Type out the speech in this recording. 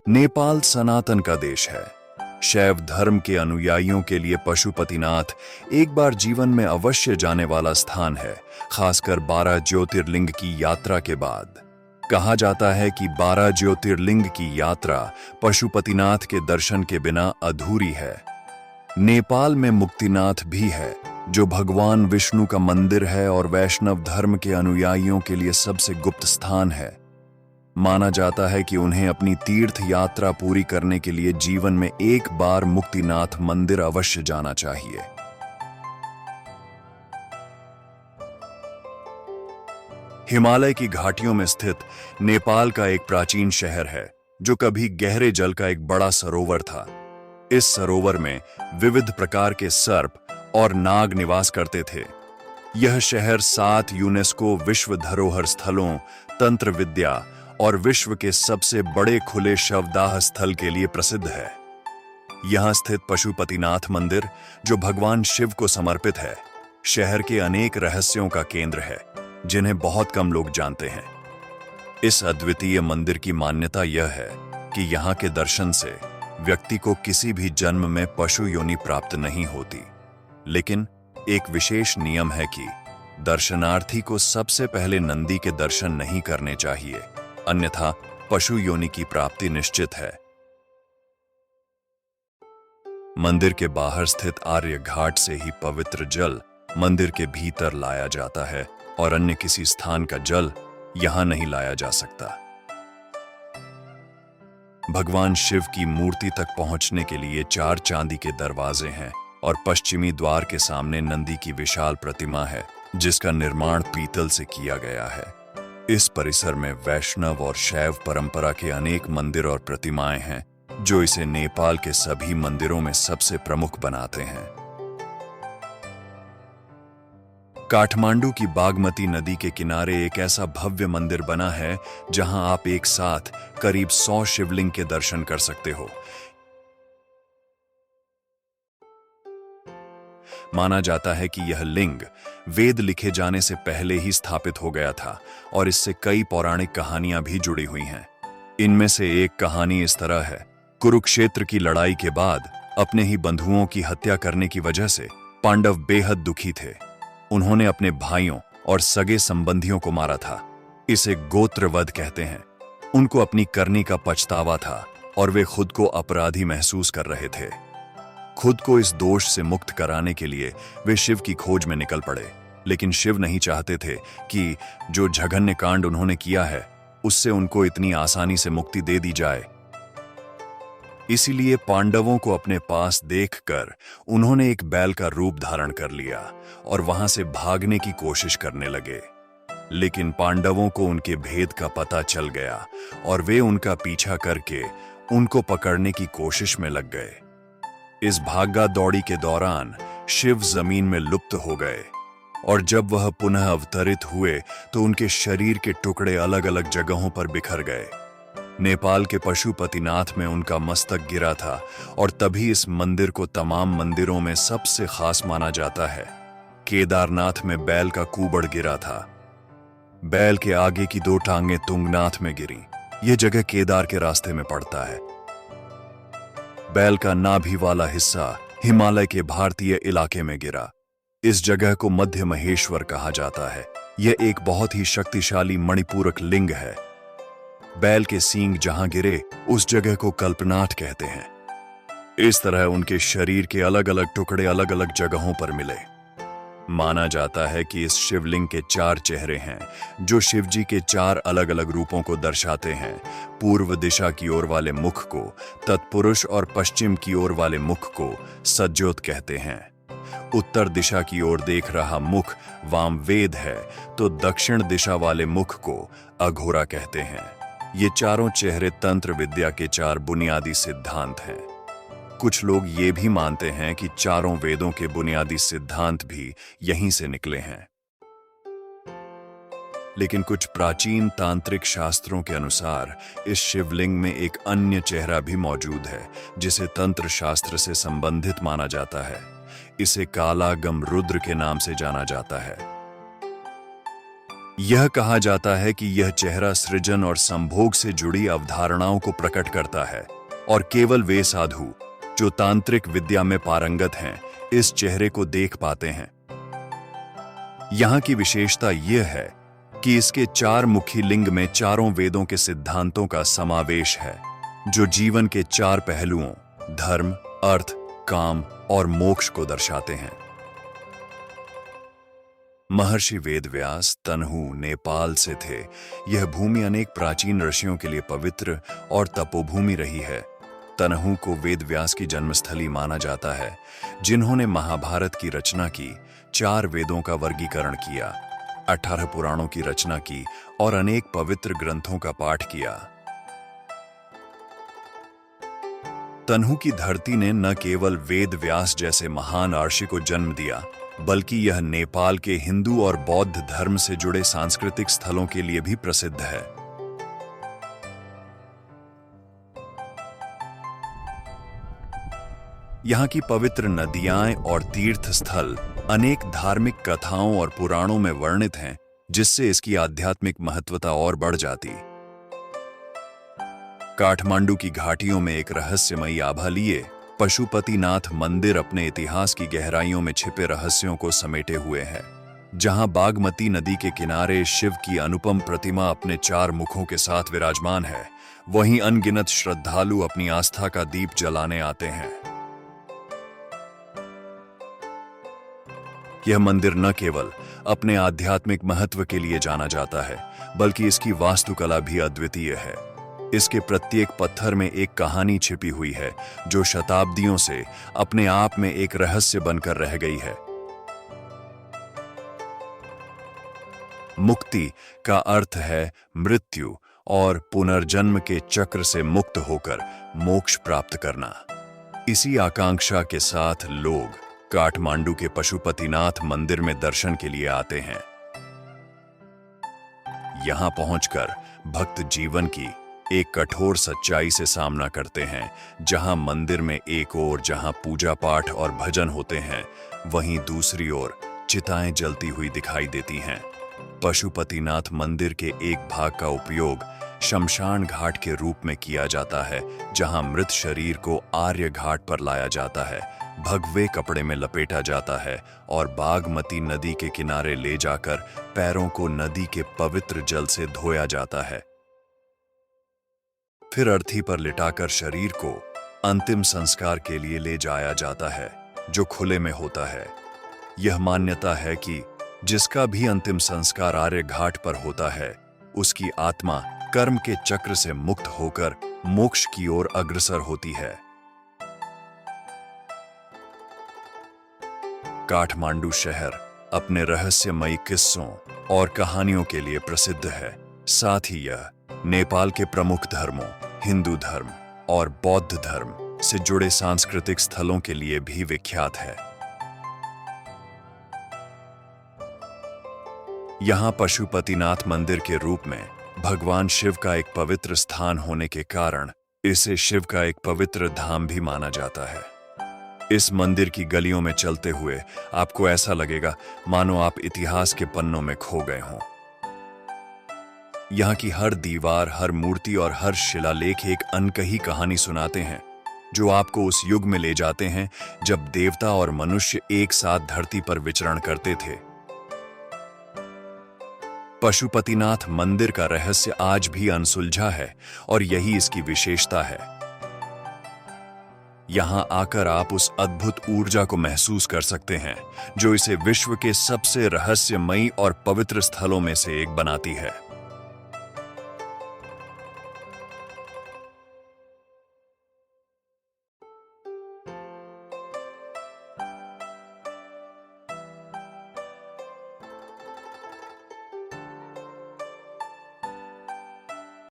नेपाल सनातन का देश है। शैव धर्म के अनुयायियों के लिए पशुपतिनाथ एक बार जीवन में अवश्य जाने वाला स्थान है, खासकर 12 ज्योतिर्लिंग की यात्रा के बाद। कहा जाता है कि 12 ज्योतिर्लिंग की यात्रा पशुपतिनाथ के दर्शन के बिना अधूरी है। नेपाल में मुक्तिनाथ भी है, जो भगवान विष्णु का मंदिर है और वैष्णव धर्म के अनुयायियों के लिए सबसे गुप्त स्थान है। माना जाता है कि उन्हें अपनी तीर्थ यात्रा पूरी करने के लिए जीवन में एक बार मुक्तिनाथ मंदिर अवश्य जाना चाहिए। हिमालय की घाटियों में स्थित नेपाल का एक प्राचीन शहर है, जो कभी गहरे जल का एक बड़ा सरोवर था। इस सरोवर में विविध प्रकार के सर्प और नाग निवास करते थे। यह शहर 7 यूनेस्को विश्व धरोहर स्थलों, तंत्र विद्या और विश्व के सबसे बड़े खुले शवदाह स्थल के लिए प्रसिद्ध है। यहां स्थित पशुपतिनाथ मंदिर, जो भगवान शिव को समर्पित है, शहर के अनेक रहस्यों का केंद्र है, जिन्हें बहुत कम लोग जानते हैं। इस अद्वितीय मंदिर की मान्यता यह है कि यहां के दर्शन से व्यक्ति को किसी भी जन्म में पशु योनि प्राप्त नहीं होती, लेकिन एक विशेष नियम है कि दर्शनार्थी को सबसे पहले नंदी के दर्शन नहीं करने चाहिए, अन्यथा पशु योनि की प्राप्ति निश्चित है। मंदिर के बाहर स्थित आर्य घाट से ही पवित्र जल मंदिर के भीतर लाया जाता है और अन्य किसी स्थान का जल यहां नहीं लाया जा सकता। भगवान शिव की मूर्ति तक पहुंचने के लिए 4 चांदी के दरवाजे हैं और पश्चिमी द्वार के सामने नंदी की विशाल प्रतिमा है, जिसका निर्माण पीतल से किया गया है। इस परिसर में वैष्णव और शैव परंपरा के अनेक मंदिर और प्रतिमाएं हैं, जो इसे नेपाल के सभी मंदिरों में सबसे प्रमुख बनाते हैं। काठमांडू की बागमती नदी के किनारे एक ऐसा भव्य मंदिर बना है, जहां आप एक साथ करीब 100 शिवलिंग के दर्शन कर सकते हो। माना जाता है कि यह लिंग वेद लिखे जाने से पहले ही स्थापित हो गया था और इससे कई पौराणिक कहानियां भी जुड़ी हुई हैं। इनमें से एक कहानी इस तरह है। कुरुक्षेत्र की लड़ाई के बाद अपने ही बंधुओं की हत्या करने की वजह से पांडव बेहद दुखी थे। उन्होंने अपने भाइयों और सगे संबंधियों को मारा था। इसे गोत्रवध कहते हैं। उनको अपनी करनी का पछतावा था और वे खुद को अपराधी महसूस कर रहे थे। खुद को इस दोष से मुक्त कराने के लिए वे शिव की खोज में निकल पड़े, लेकिन शिव नहीं चाहते थे कि जो जघन्य कांड उन्होंने किया है, उससे उनको इतनी आसानी से मुक्ति दे दी जाए। इसीलिए पांडवों को अपने पास देखकर उन्होंने एक बैल का रूप धारण कर लिया और वहां से भागने की कोशिश करने लगे। लेकिन पांडवों को उनके भेद का पता चल गया और वे उनका पीछा करके उनको पकड़ने की कोशिश में लग गए। इस भागा दौड़ी के दौरान शिव जमीन में लुप्त हो गए और जब वह पुनः अवतरित हुए तो उनके शरीर के टुकड़े अलग अलग जगहों पर बिखर गए। नेपाल के पशुपतिनाथ में उनका मस्तक गिरा था और तभी इस मंदिर को तमाम मंदिरों में सबसे खास माना जाता है। केदारनाथ में बैल का कूबड़ गिरा था। बैल के आगे की 2 टांगें तुंगनाथ में गिरी। यह जगह केदार के रास्ते में पड़ता है। बैल का नाभि वाला हिस्सा हिमालय के भारतीय इलाके में गिरा। इस जगह को मध्य महेश्वर कहा जाता है। यह एक बहुत ही शक्तिशाली मणिपूरक लिंग है। बैल के सींग जहां गिरे, उस जगह को कल्पनाथ कहते हैं। इस तरह उनके शरीर के अलग अलग टुकड़े अलग अलग जगहों पर मिले। माना जाता है कि इस शिवलिंग के 4 चेहरे हैं, जो शिवजी के 4 अलग अलग रूपों को दर्शाते हैं। पूर्व दिशा की ओर वाले मुख को तत्पुरुष और पश्चिम की ओर वाले मुख को सज्जोत कहते हैं। उत्तर दिशा की ओर देख रहा मुख वामवेद है, तो दक्षिण दिशा वाले मुख को अघोरा कहते हैं। ये चारों चेहरे तंत्र विद्या के 4 बुनियादी सिद्धांत हैं। कुछ लोग ये भी मानते हैं कि चारों वेदों के बुनियादी सिद्धांत भी यहीं से निकले हैं। लेकिन कुछ प्राचीन तांत्रिक शास्त्रों के अनुसार इस शिवलिंग में एक अन्य चेहरा भी मौजूद है, जिसे तंत्र शास्त्र से संबंधित माना जाता है। इसे कालागम रुद्र के नाम से जाना जाता है। यह कहा जाता है कि यह चेहरा सृजन और संभोग से जुड़ी अवधारणाओं को प्रकट करता है और केवल वे साधु जो तांत्रिक विद्या में पारंगत हैं इस चेहरे को देख पाते हैं। यहां की विशेषता यह है कि इसके 4 मुखी लिंग में चारों वेदों के सिद्धांतों का समावेश है, जो जीवन के 4 पहलुओं धर्म, अर्थ, काम और मोक्ष को दर्शाते हैं। महर्षि वेदव्यास तनहु नेपाल से थे। यह भूमि अनेक प्राचीन ऋषियों के लिए पवित्र और तपोभूमि रही है। तनहु को वेदव्यास की जन्मस्थली माना जाता है, जिन्होंने महाभारत की रचना की, 4 वेदों का वर्गीकरण किया, 18 पुराणों की रचना की और अनेक पवित्र ग्रंथों का पाठ किया। तनहु की धरती ने न केवल वेदव्यास जैसे महान ऋषि को जन्म दिया, बल्कि यह नेपाल के हिंदू और बौद्ध धर्म से जुड़े सांस्कृतिक स्थलों के लिए भी प्रसिद्ध है। यहाँ की पवित्र नदियां और तीर्थ स्थल अनेक धार्मिक कथाओं और पुराणों में वर्णित हैं, जिससे इसकी आध्यात्मिक महत्वता और बढ़ जाती। काठमांडू की घाटियों में एक रहस्यमयी आभा लिए पशुपतिनाथ मंदिर अपने इतिहास की गहराइयों में छिपे रहस्यों को समेटे हुए है। जहां बागमती नदी के किनारे शिव की अनुपम प्रतिमा अपने 4 मुखों के साथ विराजमान है, वहीं अनगिनत श्रद्धालु अपनी आस्था का दीप जलाने आते हैं। यह मंदिर न केवल अपने आध्यात्मिक महत्व के लिए जाना जाता है, बल्कि इसकी वास्तुकला भी अद्वितीय है। इसके प्रत्येक पत्थर में एक कहानी छिपी हुई है, जो शताब्दियों से अपने आप में एक रहस्य बनकर रह गई है। मुक्ति का अर्थ है मृत्यु और पुनर्जन्म के चक्र से मुक्त होकर मोक्ष प्राप्त करना। इसी आकांक्षा के साथ लोग काठमांडू के पशुपतिनाथ मंदिर में दर्शन के लिए आते हैं। यहां पहुंचकर भक्त जीवन की एक कठोर सच्चाई से सामना करते हैं, जहां मंदिर में एक ओर जहां पूजा पाठ और भजन होते हैं, वहीं दूसरी ओर चिताएं जलती हुई दिखाई देती हैं। पशुपतिनाथ मंदिर के एक भाग का उपयोग शमशान घाट के रूप में किया जाता है, जहां मृत शरीर को आर्य घाट पर लाया जाता है, भगवे कपड़े में लपेटा जाता है और बागमती नदी के किनारे ले जाकर पैरों को नदी के पवित्र जल से धोया जाता है। फिर अर्थी पर लिटाकर शरीर को अंतिम संस्कार के लिए ले जाया जाता है, जो खुले में होता है। यह मान्यता है कि जिसका भी अंतिम संस्कार आर्य घाट पर होता है, उसकी आत्मा कर्म के चक्र से मुक्त होकर मोक्ष की ओर अग्रसर होती है। काठमांडू शहर अपने रहस्यमयी किस्सों और कहानियों के लिए प्रसिद्ध है। साथ ही यह नेपाल के प्रमुख धर्मों हिंदू धर्म और बौद्ध धर्म से जुड़े सांस्कृतिक स्थलों के लिए भी विख्यात है। यहां पशुपतिनाथ मंदिर के रूप में भगवान शिव का एक पवित्र स्थान होने के कारण इसे शिव का एक पवित्र धाम भी माना जाता है। इस मंदिर की गलियों में चलते हुए आपको ऐसा लगेगा मानो आप इतिहास के पन्नों में खो गए हों। यहाँ की हर दीवार, हर मूर्ति और हर शिलालेख एक अनकही कहानी सुनाते हैं, जो आपको उस युग में ले जाते हैं जब देवता और मनुष्य एक साथ धरती पर विचरण करते थे। पशुपतिनाथ मंदिर का रहस्य आज भी अनसुलझा है और यही इसकी विशेषता है। यहां आकर आप उस अद्भुत ऊर्जा को महसूस कर सकते हैं, जो इसे विश्व के सबसे रहस्यमयी और पवित्र स्थलों में से एक बनाती है।